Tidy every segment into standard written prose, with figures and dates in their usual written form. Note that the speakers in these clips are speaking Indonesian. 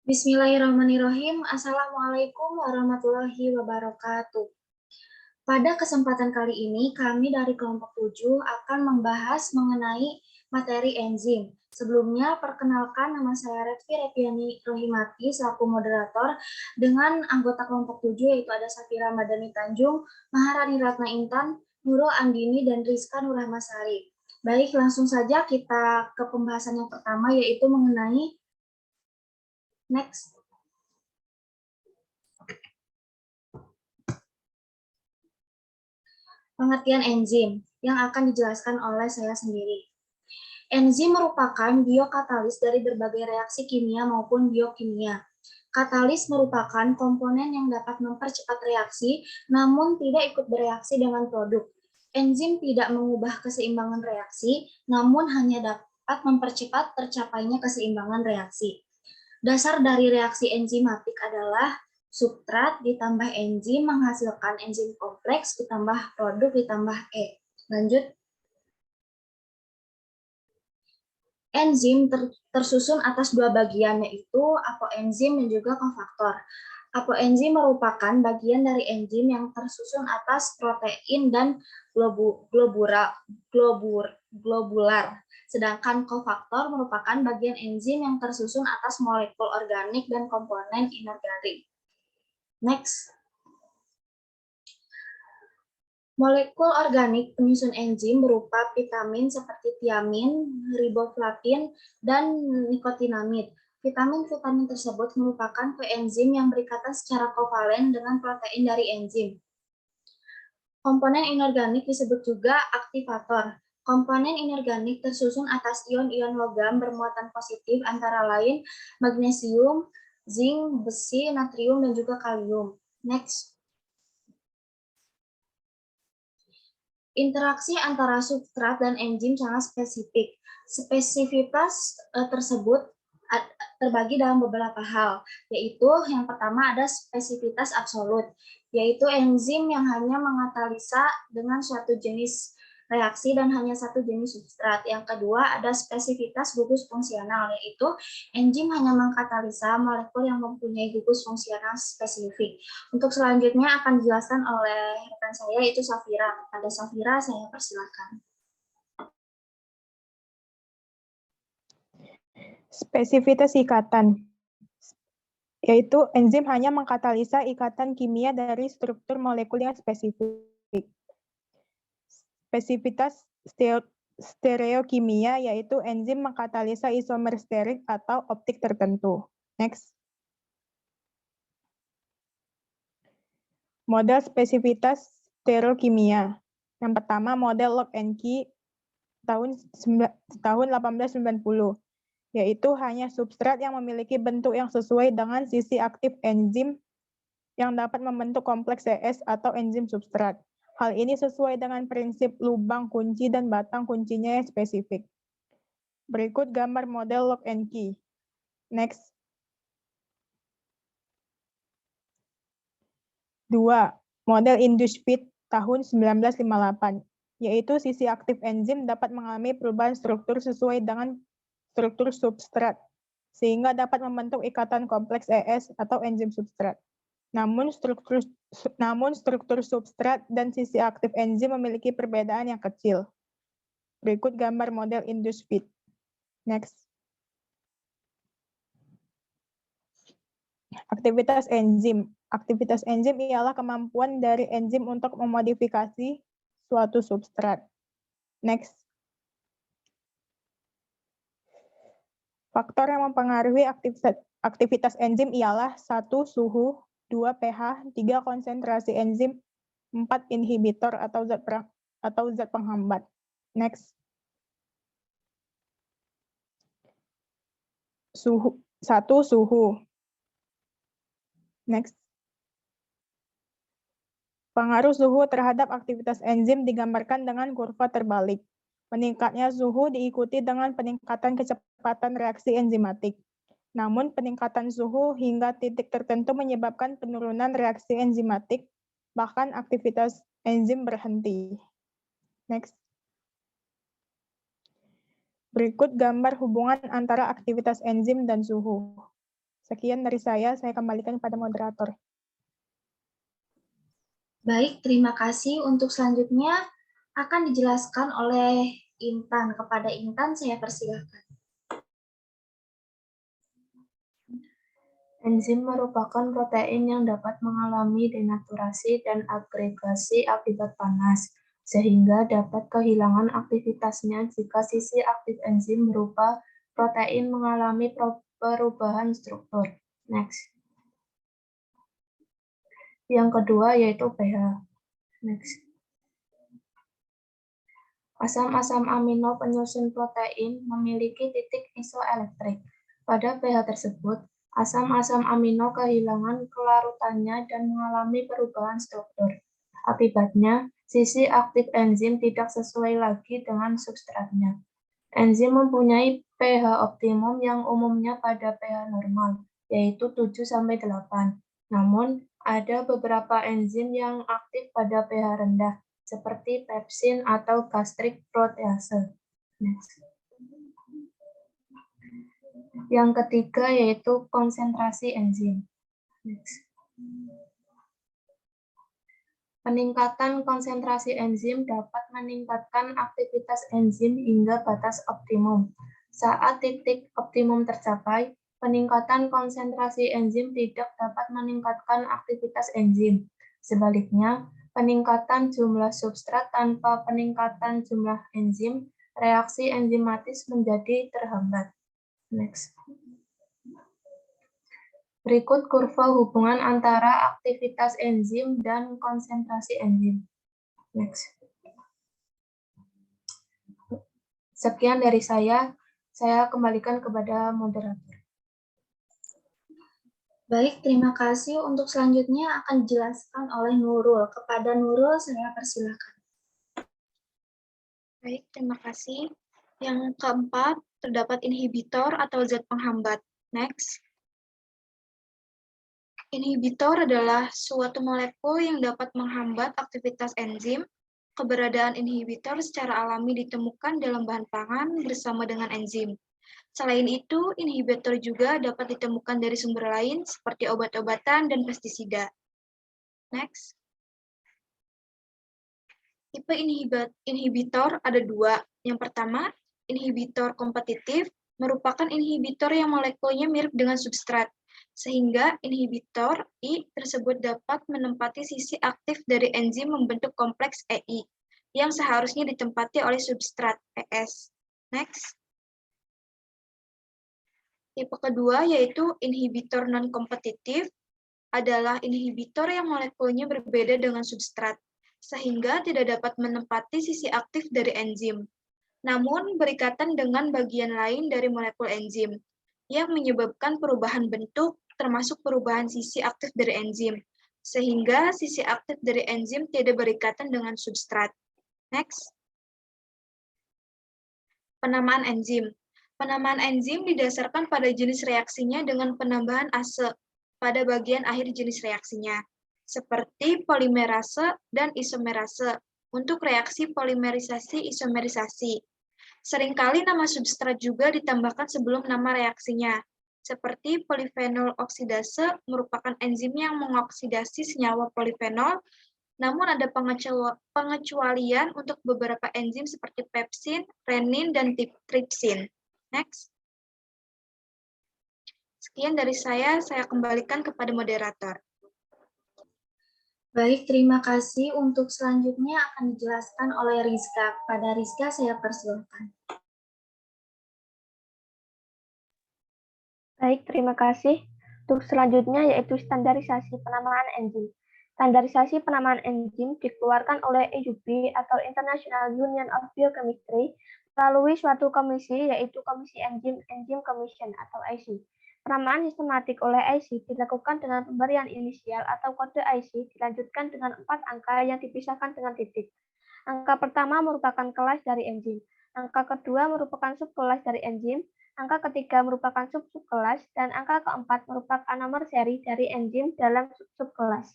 Bismillahirrahmanirrahim. Assalamualaikum warahmatullahi wabarakatuh. Pada kesempatan kali ini, kami dari kelompok 7 akan membahas mengenai materi enzim. Sebelumnya, perkenalkan nama saya Retvi Repiani Rohimati selaku moderator dengan anggota kelompok 7 yaitu ada Safira Madani Tanjung, Maharani Ratna Intan, Nurul Andini, dan Rizka Nurrahmasari. Baik, langsung saja kita ke pembahasan yang pertama yaitu mengenai next. Pengertian enzim yang akan dijelaskan oleh saya sendiri. Enzim merupakan biokatalis dari berbagai reaksi kimia maupun biokimia. Katalis merupakan komponen yang dapat mempercepat reaksi, namun tidak ikut bereaksi dengan produk. Enzim tidak mengubah keseimbangan reaksi, namun hanya dapat mempercepat tercapainya keseimbangan reaksi. Dasar dari reaksi enzimatik adalah substrat ditambah enzim menghasilkan enzim kompleks ditambah produk ditambah E. Lanjut. Enzim tersusun atas dua bagian, yaitu apoenzim dan juga kofaktor. Apoenzim merupakan bagian dari enzim yang tersusun atas protein dan globular. Sedangkan kofaktor merupakan bagian enzim yang tersusun atas molekul organik dan komponen inorganik. Next. Molekul organik penyusun enzim berupa vitamin seperti tiamin, riboflavin, dan nikotinamid. Vitamin-vitamin tersebut merupakan koenzim yang berikatan secara kovalen dengan protein dari enzim. Komponen inorganik disebut juga aktivator. Komponen inorganik tersusun atas ion-ion logam bermuatan positif antara lain magnesium, zinc, besi, natrium, dan juga kalium. Next. Interaksi antara substrat dan enzim sangat spesifik. Spesifitas tersebut terbagi dalam beberapa hal, yaitu yang pertama ada spesifitas absolut, yaitu enzim yang hanya mengatalisa dengan suatu jenis reaksi dan hanya satu jenis substrat. Yang kedua ada spesifitas gugus fungsional, yaitu enzim hanya mengkatalisa molekul yang mempunyai gugus fungsional spesifik. Untuk selanjutnya akan dijelaskan oleh rekan saya, yaitu Safira. Kepada Safira saya persilakan. Spesifitas ikatan, yaitu enzim hanya mengkatalisa ikatan kimia dari struktur molekul yang spesifik. Spesifitas stereokimia, yaitu enzim mengkatalisa isomer sterik atau optik tertentu. Next. Model spesifitas stereokimia. Yang pertama, model Lock and Key tahun 1890. Yaitu hanya substrat yang memiliki bentuk yang sesuai dengan sisi aktif enzim yang dapat membentuk kompleks CS atau enzim substrat. Hal ini sesuai dengan prinsip lubang kunci dan batang kuncinya yang spesifik. Berikut gambar model Lock and Key. Next. 2. Model Induced Fit tahun 1958, yaitu sisi aktif enzim dapat mengalami perubahan struktur sesuai dengan struktur substrat, sehingga dapat membentuk ikatan kompleks ES atau enzim substrat. Namun struktur substrat dan sisi aktif enzim memiliki perbedaan yang kecil. Berikut gambar model Induced Fit. Next. Aktivitas enzim. Aktivitas enzim ialah kemampuan dari enzim untuk memodifikasi suatu substrat. Next. Faktor yang mempengaruhi aktivitas enzim ialah 1. Suhu, 2. pH, 3. konsentrasi enzim, 4. inhibitor atau zat penghambat. Next. 1. Suhu. Next. Pengaruh suhu terhadap aktivitas enzim digambarkan dengan kurva terbalik. Meningkatnya suhu diikuti dengan peningkatan kecepatan reaksi enzimatik. Namun peningkatan suhu hingga titik tertentu menyebabkan penurunan reaksi enzimatik, bahkan aktivitas enzim berhenti. Next. Berikut gambar hubungan antara aktivitas enzim dan suhu. Sekian dari saya kembalikan pada moderator. Baik, terima kasih. Untuk selanjutnya akan dijelaskan oleh Intan. Kepada Intan saya persilahkan. Enzim merupakan protein yang dapat mengalami denaturasi dan agregasi akibat panas, sehingga dapat kehilangan aktivitasnya jika sisi aktif enzim berupa protein mengalami perubahan struktur. Next. Yang kedua yaitu pH. Next. Asam-asam amino penyusun protein memiliki titik isoelektrik. Pada pH tersebut, asam-asam amino kehilangan kelarutannya dan mengalami perubahan struktur. Akibatnya, sisi aktif enzim tidak sesuai lagi dengan substratnya. Enzim mempunyai pH optimum yang umumnya pada pH normal, yaitu 7-8. Namun, ada beberapa enzim yang aktif pada pH rendah, seperti pepsin atau gastric protease. Next. Yang ketiga yaitu konsentrasi enzim. Next. Peningkatan konsentrasi enzim dapat meningkatkan aktivitas enzim hingga batas optimum. Saat titik optimum tercapai, peningkatan konsentrasi enzim tidak dapat meningkatkan aktivitas enzim. Sebaliknya, peningkatan jumlah substrat tanpa peningkatan jumlah enzim, reaksi enzimatis menjadi terhambat. Next. Berikut kurva hubungan antara aktivitas enzim dan konsentrasi enzim. Next. Sekian dari saya kembalikan kepada moderator. Baik, terima kasih. Untuk selanjutnya akan dijelaskan oleh Nurul. Kepada Nurul saya persilakan. Baik, terima kasih. Yang keempat, terdapat inhibitor atau zat penghambat. Next. Inhibitor adalah suatu molekul yang dapat menghambat aktivitas enzim. Keberadaan inhibitor secara alami ditemukan dalam bahan pangan bersama dengan enzim. Selain itu, inhibitor juga dapat ditemukan dari sumber lain seperti obat-obatan dan pestisida. Next. Tipe inhibitor ada dua. Yang pertama, inhibitor kompetitif merupakan inhibitor yang molekulnya mirip dengan substrat, sehingga inhibitor I tersebut dapat menempati sisi aktif dari enzim membentuk kompleks EI, yang seharusnya ditempati oleh substrat ES. Next. Tipe kedua yaitu inhibitor non-kompetitif, adalah inhibitor yang molekulnya berbeda dengan substrat, sehingga tidak dapat menempati sisi aktif dari enzim, namun berikatan dengan bagian lain dari molekul enzim, yang menyebabkan perubahan bentuk, termasuk perubahan sisi aktif dari enzim, sehingga sisi aktif dari enzim tidak berikatan dengan substrat. Next. Penamaan enzim. Penamaan enzim didasarkan pada jenis reaksinya dengan penambahan ase pada bagian akhir jenis reaksinya, seperti polimerase dan isomerase untuk reaksi polimerisasi isomerisasi. Seringkali nama substrat juga ditambahkan sebelum nama reaksinya, seperti polifenol oksidase merupakan enzim yang mengoksidasi senyawa polifenol, namun ada pengecualian untuk beberapa enzim seperti pepsin, renin, dan tripsin. Next. Sekian dari saya kembalikan kepada moderator. Baik, terima kasih. Untuk selanjutnya akan dijelaskan oleh Rizka. Pada Rizka saya persilakan. Baik, terima kasih. Untuk selanjutnya yaitu standarisasi penamaan enzim. Standarisasi penamaan enzim dikeluarkan oleh EUB atau International Union of Biochemistry melalui suatu komisi yaitu Komisi Enzyme Commission atau IC. Penamaan sistematik oleh IC dilakukan dengan pemberian inisial atau kode IC dilanjutkan dengan 4 angka yang dipisahkan dengan titik. Angka pertama merupakan kelas dari enzim. Angka kedua merupakan subkelas dari enzim. Angka ketiga merupakan sub-subkelas, dan angka keempat merupakan nomor seri dari enzim dalam subkelas.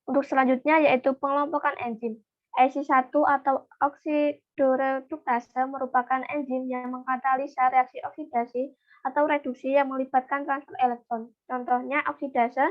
Untuk selanjutnya yaitu pengelompokan enzim. IC1 atau Pseudoreduktase merupakan enzim yang mengkatalisa reaksi oksidasi atau reduksi yang melibatkan transfer elektron. Contohnya oksidase,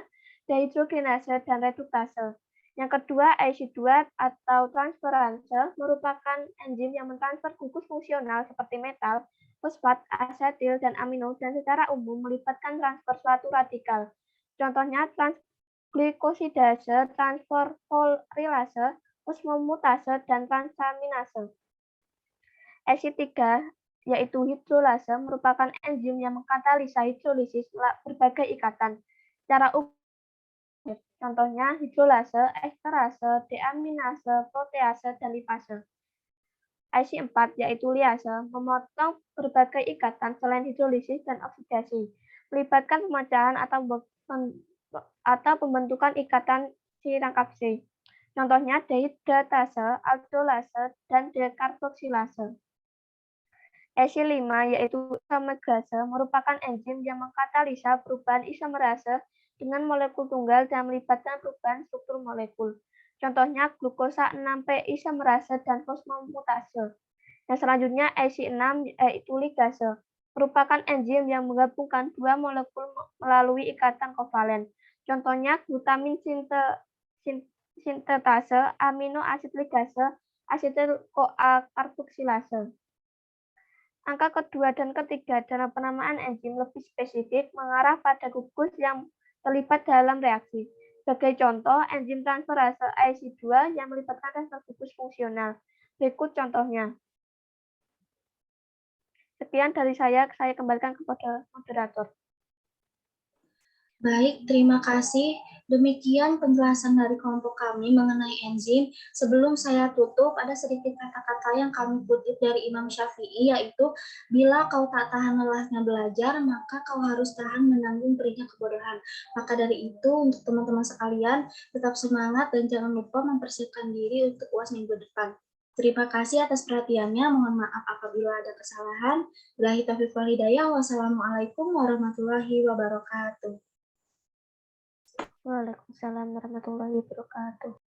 dehidrogenase, dan reduktase. Yang kedua, IC2 atau transferase merupakan enzim yang mentransfer gugus fungsional seperti metal, fosfat, asetil, dan amino, dan secara umum melibatkan transfer suatu radikal. Contohnya transglikosidase, transfosforilase, osmomutase, dan transaminase. EC3 yaitu hidrolase merupakan enzim yang mengkatalisa hidrolisis berbagai ikatan. Secara umum, contohnya hidrolase, esterase, deaminase, protease, dan lipase. IC4 yaitu liase memotong berbagai ikatan selain hidrolisis dan oksidasi, melibatkan pemecahan atau pembentukan ikatan si rangkap C. Contohnya dehidratase, aldolase, dan dekarboksilase. EC5 yaitu isomerase merupakan enzim yang mengkatalisa perubahan isomerase dengan molekul tunggal dan melibatkan perubahan struktur molekul. Contohnya glukosa 6P isomerase dan fosfomutase. Yang selanjutnya EC6 yaitu ligase merupakan enzim yang menggabungkan dua molekul melalui ikatan kovalen. Contohnya glutamin sintetase, amino asid ligase, asetil-CoA karboksilase. Angka kedua dan ketiga dalam penamaan enzim lebih spesifik mengarah pada gugus yang terlibat dalam reaksi. Sebagai contoh, enzim transferase IC2 yang melibatkan transfer gugus fungsional. Berikut contohnya. Sekian dari saya kembalikan kepada moderator. Baik, terima kasih. Demikian penjelasan dari kelompok kami mengenai enzim. Sebelum saya tutup, ada sedikit kata-kata yang kami kutip dari Imam Syafi'i, yaitu, bila kau tak tahan lelahnya belajar, maka kau harus tahan menanggung perihnya kebodohan. Maka dari itu, untuk teman-teman sekalian, tetap semangat dan jangan lupa mempersiapkan diri untuk UAS minggu depan. Terima kasih atas perhatiannya. Mohon maaf apabila ada kesalahan. Billahi taufiq wal hidayah. Wassalamualaikum warahmatullahi wabarakatuh. Waalaikumsalam warahmatullahi wabarakatuh.